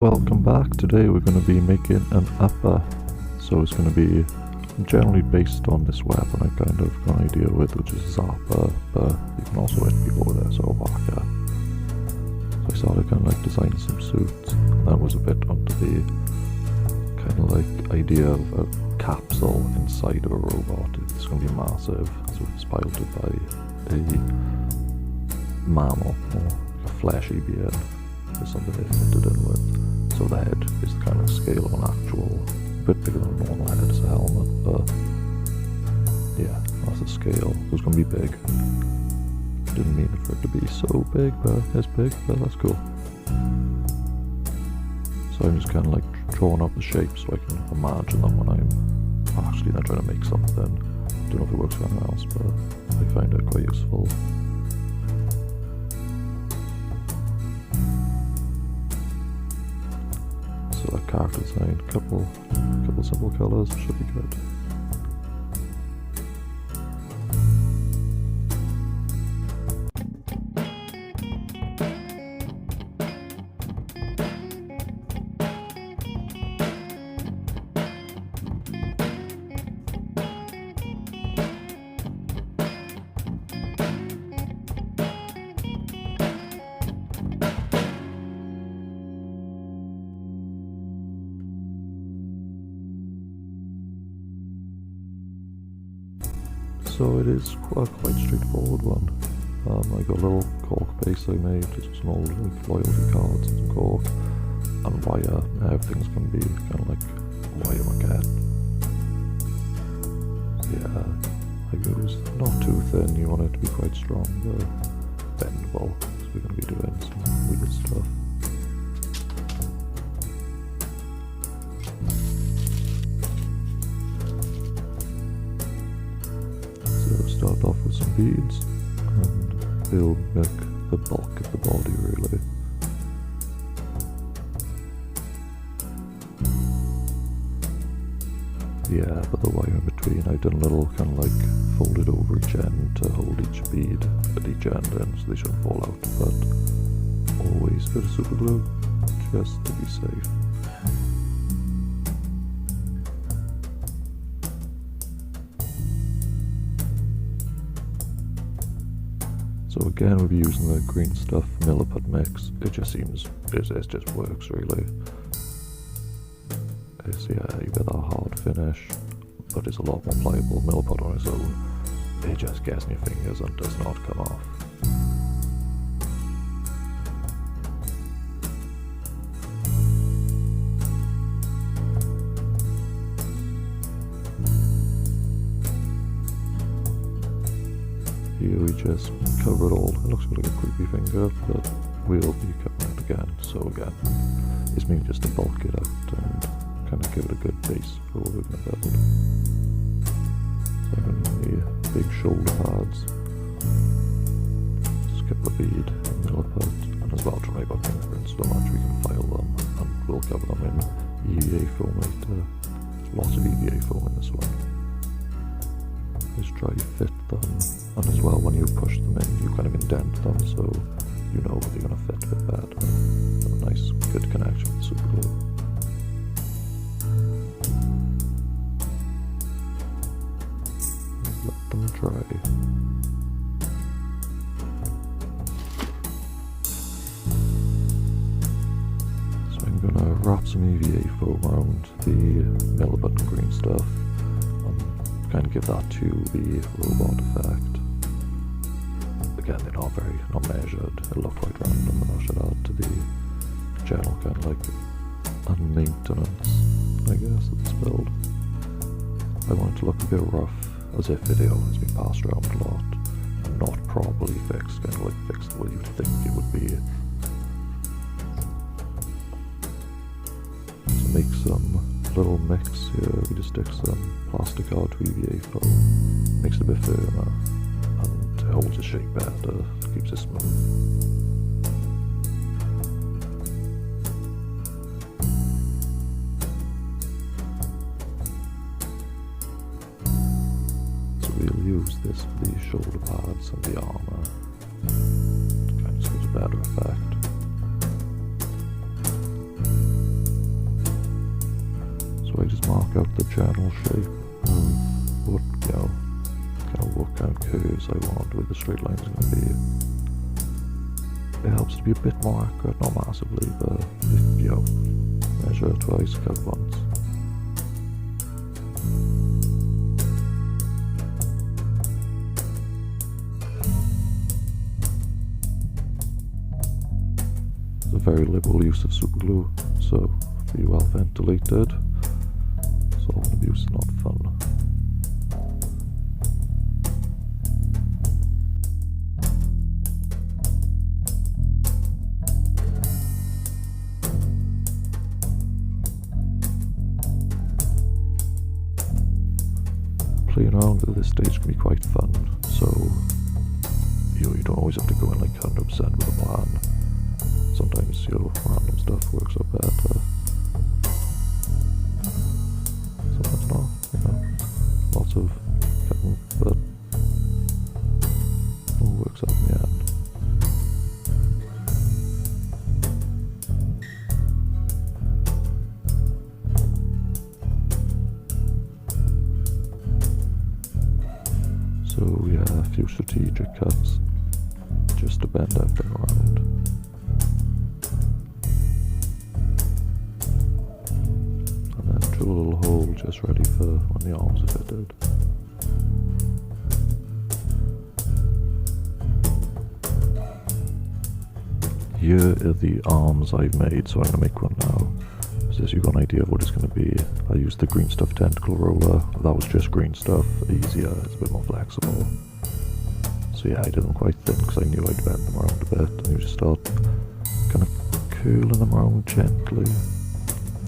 Welcome back. Today we're going to be making an upper. So it's going to be generally based on this weapon I kind of got an idea with, which is Zappa, but you can also hit people with it, so Waka. So I started kind of like designing some suits, and that was a bit onto the kind of like idea of a capsule inside of a robot. It's going to be massive, so it's piloted by a mammal, or a fleshy being, is something they fitted in with. So the head is the kind of scale of an actual, a bit bigger than a normal head as a helmet, but yeah, that's the scale. So it's going to be big. Didn't mean for it to be so big, but it's big, but that's cool. So I'm just kind of like drawing up the shapes so I can imagine them when I'm actually then trying to make something. Don't know if it works for anyone else, but I find it quite useful. So that character design, couple simple colours should be good. So it is a quite straightforward one. I got a little cork base I made, just some old like loyalty cards and some cork, and wire. Everything's going to be kind of like wire maquette. Yeah, I goes not too thin, you want it to be quite strong, but bendable, because we're going to be doing some weird stuff. Start off with some beads, and they'll make the bulk of the body really. Yeah, but the wire in between, I've done a little kind of like folded over each end to hold each bead at each end in, so they shouldn't fall out, but always bit of super glue, just to be safe. So again, we'll be using the green stuff milliput mix. It just seems, it just works really. Yeah, you get that hard finish, but it's a lot more pliable. Milliput on its own, it just gets in your fingers and does not come off. Here we just cover it all. It looks like a creepy finger, but we'll be covering it again. So again, it's me just to bulk it out and kind of give it a good base for what we're going to build. So I'm going to need big shoulder pads, skip a bead, and milliput, and as well try about fingerprints so much we can file them, and we'll cover them in EVA foam later. Lots of EVA foam in this one. Just try to fit them, and as well when you push them in you kind of indent them so you know they're going to fit a bit better. Have a nice good connection with super glue. Let them dry. So I'm going to wrap some EVA foam around the milliput and green stuff, kind of give that to the robot effect. Again, they're not measured, it looked quite random, and I should add to the general kind of like maintenance, I guess, of this build. I want it to look a bit rough, as if video has been passed around a lot, and not properly fixed, kind of like fixed the way you'd think it would be. So make some little mix here. We just stick some plastic out to EVA foam, makes it a bit firmer, and it holds the shape better, keeps it smooth. So we'll use this for the shoulder pads and the armour. It kind of gives a better effect. I just mark out the general shape of what, what kind of curves I want with the straight lines going to be. It helps to be a bit more accurate, not massively, but if, measure twice, cut once. There's a very liberal use of super glue, so be well ventilated. Solvent abuse is not fun. Playing around at this stage can be quite fun, so you don't always have to go in like 100% with a plan. Sometimes random stuff works out better. Sometimes not, lots of cutting, but it all works out in the end. So yeah, a few strategic cuts, just to bend everything around. And then drill a little hole just ready for when the arms are fitted. Here are the arms I've made, so I'm going to make one now. As you've got an idea of what it's going to be. I used the green stuff tentacle roller. That was just green stuff, easier, it's a bit more flexible. So yeah, I did them quite thin because I knew I'd bend them around a bit, and you just start kind of curling them around gently.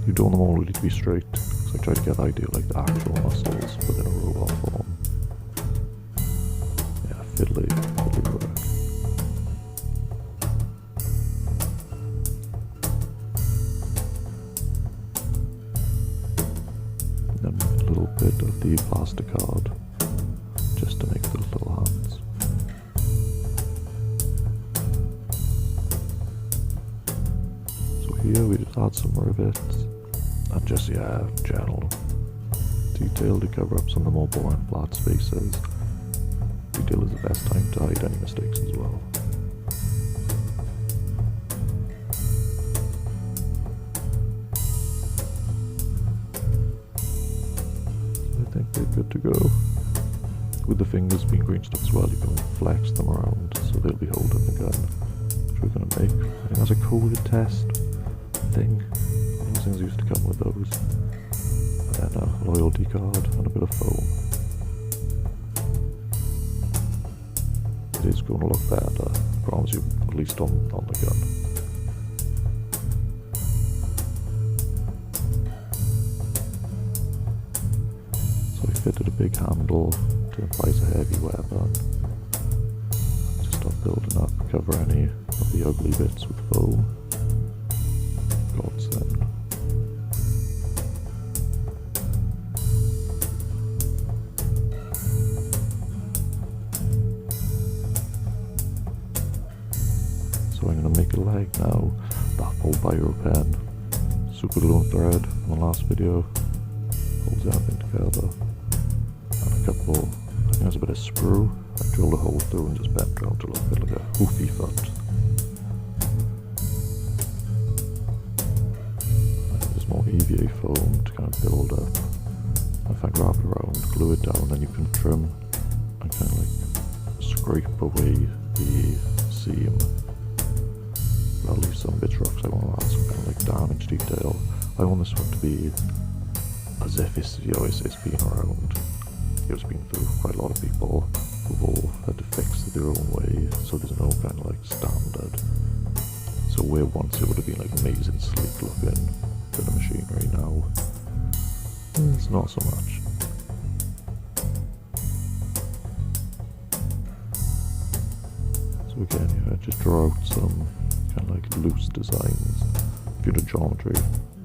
You don't want them all need to be straight, because I try to get the idea like the actual muscles within a robot form. Yeah, fiddly work. A little bit of the plastic card just to make the little hands. So here we just add some rivets and just general detail to cover up some of the more boring flat spaces. Detail is the best time to hide any mistakes as well. I think they're good to go. With the fingers being green stuff as well, you can flex them around so they'll be holding the gun, which we're going to make. I think that's a COVID test thing. Those things used to come with those. And then a loyalty card and a bit of foam. It is going to look better, I promise you, at least on the gun. Fitted a big handle to place a heavy weapon. Just start building up, cover any of the ugly bits with foam. Godsend. So I'm going to make a leg now. That old biro pen, super glue and thread from the last video, holds everything together. Couple, I think there's a bit of sprue. I drilled a hole through and just bent around to look a bit like a hoofy foot. And there's more EVA foam to kind of build up. If I grab it around, glue it down, then you can trim and kind of like scrape away the seam. But I'll leave some bits rough because I want to add some kind of like damage detail. I want this one to be as if it's been around. It's been through quite a lot of people who've all had to fix it their own way, so there's no kind of like standard. So where once it would have been like amazing sleek looking bit of machinery, now it's not so much. So again, just draw out some kind of like loose designs. If you're into geometry,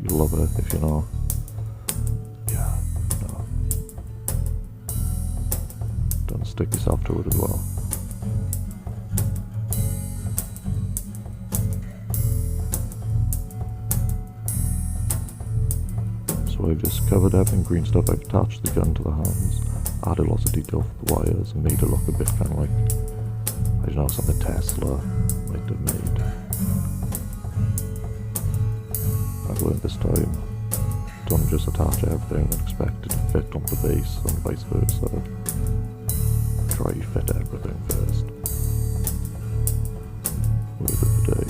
you'll love it. If you're not, stick yourself to it as well. So So I've just covered everything green stuff. I've attached the gun to the hands, added lots of detail for the wires, and made it look a bit kind of like, I don't know, something Tesla might have made. I've learned this time, don't just attach everything and expect it to fit on the base and vice versa. Try to fit everything first. Word of the day.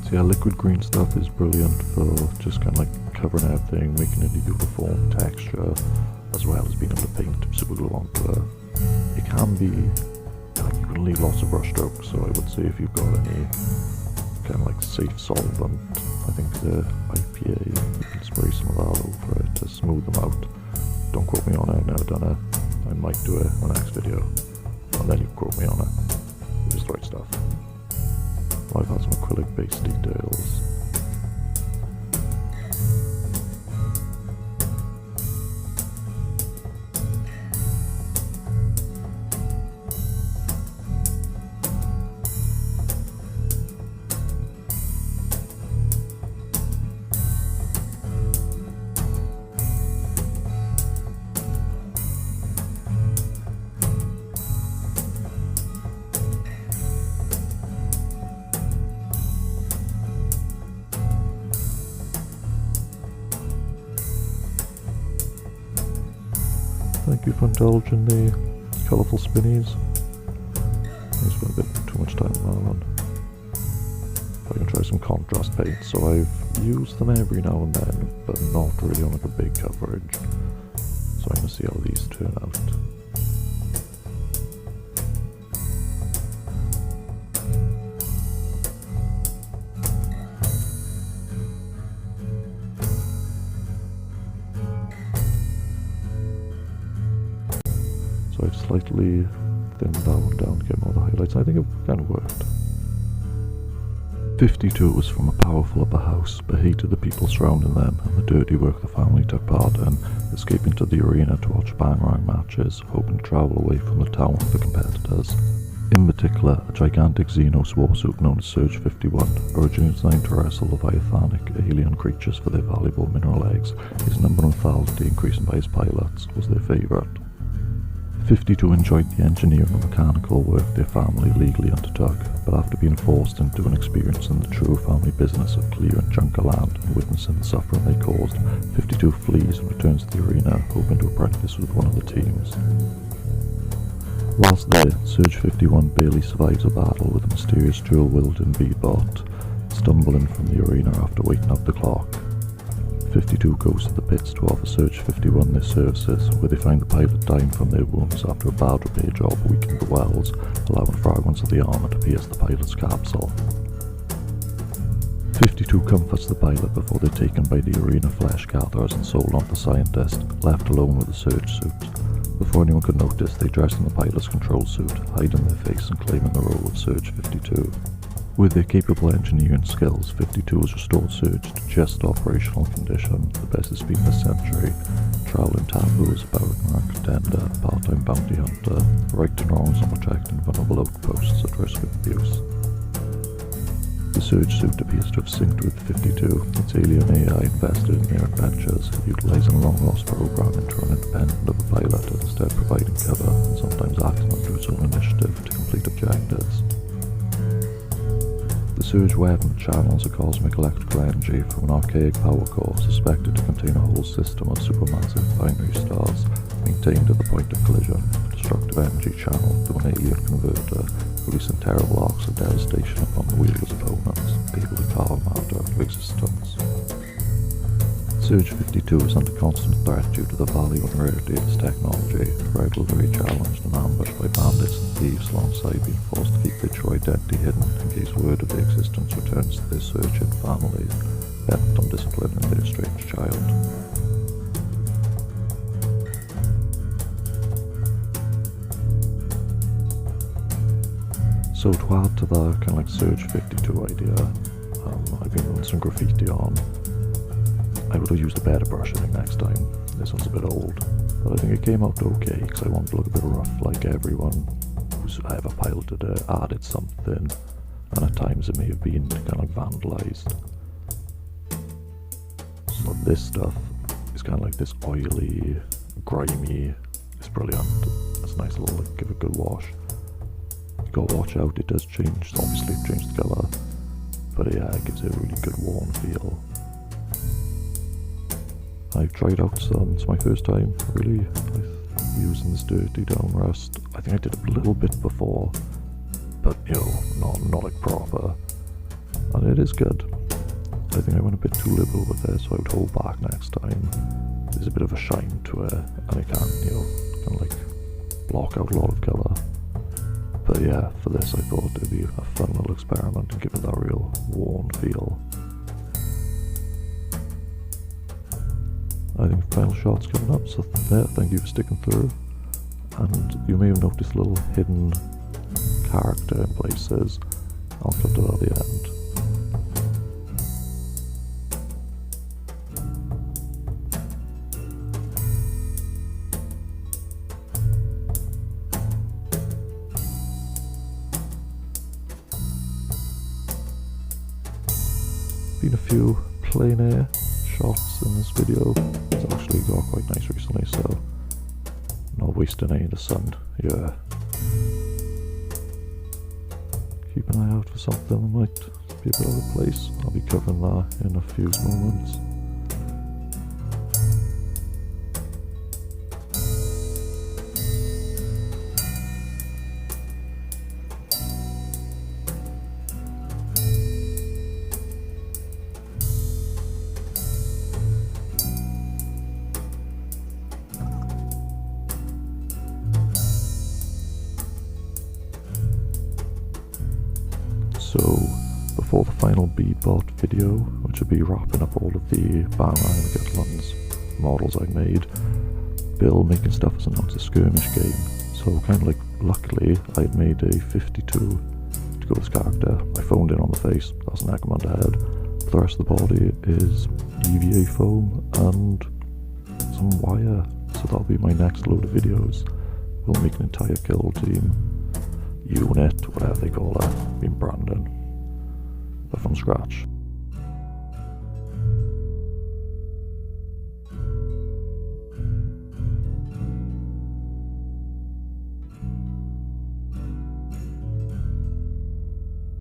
So yeah, liquid green stuff is brilliant for just kind of like covering everything, making it a uniform texture, as well as being able to paint super glue onto it. It can be, like, you can leave lots of brush strokes, so I would say if you've got any kind of like safe solvent, I think the IPA, you can spray some of that over it to smooth them out. Don't quote me on it, I've never done it. I might do it in the next video, and then you can quote me on it. It's just the right stuff. I've had some acrylic based details. Thank you for indulging the colourful spinnies. I spent a bit too much time on that one. I can try some contrast paint, so I've used them every now and then, but not really on like a big coverage. So I'm going to see how these turn out. So I've slightly thinned that one down to get more of the highlights. I think it kind of worked. 52 was from a powerful upper house, but hated the people surrounding them and the dirty work the family took part in, escaping to the arena to watch Bangarang matches, hoping to travel away from the town of the competitors. In particular, a gigantic Xenos warsuit known as Surge 51, originally designed to wrestle leviathanic alien creatures for their valuable mineral eggs, his number and lethality increasing by his pilots, was their favourite. 52 enjoyed the engineering and mechanical work their family legally undertook, but after being forced into an experience in the true family business of clearing chunk of land and witnessing the suffering they caused, 52 flees and returns to the arena, hoping to apprentice with one of the teams. Whilst there, Surge 51 barely survives a battle with a mysterious dual-wielding V-bot, stumbling from the arena after waiting out the clock. 52 goes to the pits to offer Surge 51 their services, where they find the pilot dying from their wounds after a bad repair job weakened the wells, allowing fragments of the armour to pierce the pilot's capsule. 52 comforts the pilot before they're taken by the arena flesh gatherers and sold on the scientist, left alone with the Surge suit. Before anyone could notice, they dressed in the pilot's control suit, hiding their face and claiming the role of Surge 52. With their capable engineering skills, 52 has restored Surge to just operational condition, the best it's been this century, travelling taboo as a Bangarang contender, part-time bounty hunter, righting wrongs and protecting vulnerable outposts at risk of abuse. The Surge suit appears to have synced with 52, its alien AI invested in their adventures, utilising a long-lost programming to run independent of a pilot and instead providing cover and sometimes acting under its own initiative to complete objectives. The Surge weapon channels a cosmic electrical energy from an archaic power core suspected to contain a whole system of supermassive binary stars, maintained at the point of collision, a destructive energy channel through an alien converter, releasing terrible arcs of devastation upon the wielders' opponents, able to carve matter out of existence. Surge 52 is under constant threat due to the value and rarity of its technology, regularly challenged and ambushed by bandits and thieves alongside being forced to keep their true identity hidden in case word of their existence returns to their Surgeon families, bent on disciplining their strange child. So to add to the kind of like Surge 52 idea, I've been doing some graffiti on. I would have used a better brush I think next time. This one's a bit old, but I think it came out okay because I wanted to look a bit rough like everyone views I ever piloted it, added something, and at times it may have been kind of like vandalized. So this stuff is kind of like this oily, grimy. It's brilliant. It's a nice little, like, give it a good wash. You gotta watch out, it does change, obviously it changed the colour, but yeah, it gives it a really good worn feel. I've tried out some, it's my first time really using this dirty down rust. I think I did a little bit before, but you know, not like proper, and it is good. I think I went a bit too liberal with it, so I would hold back next time. There's a bit of a shine to it, and it can, you know, kind of like block out a lot of colour. But yeah, for this I thought it'd be a fun little experiment and give it that real worn feel. I think final shot's coming up, so yeah, thank you for sticking through. And you may have noticed a little hidden character in places. I'll cut it at the end. Been a few plein air shots in this video. It's actually got quite nice recently, so not wasting any of the sun. Yeah. Keep an eye out for something that might be a bit out of place. I'll be covering that in a few moments. So, before the final Beatbot video, which will be wrapping up all of the Bangarang and Gutterlands models I made, Bill Making Stuff has announced a skirmish game. So kind of like, luckily, I had made a 52 to go with this character. I phoned in on the face, that's an neck on the head. The rest of the body is EVA foam and some wire. So that'll be my next load of videos. We'll make an entire kill team. Unit, whatever they call it, in Brandon, but from scratch.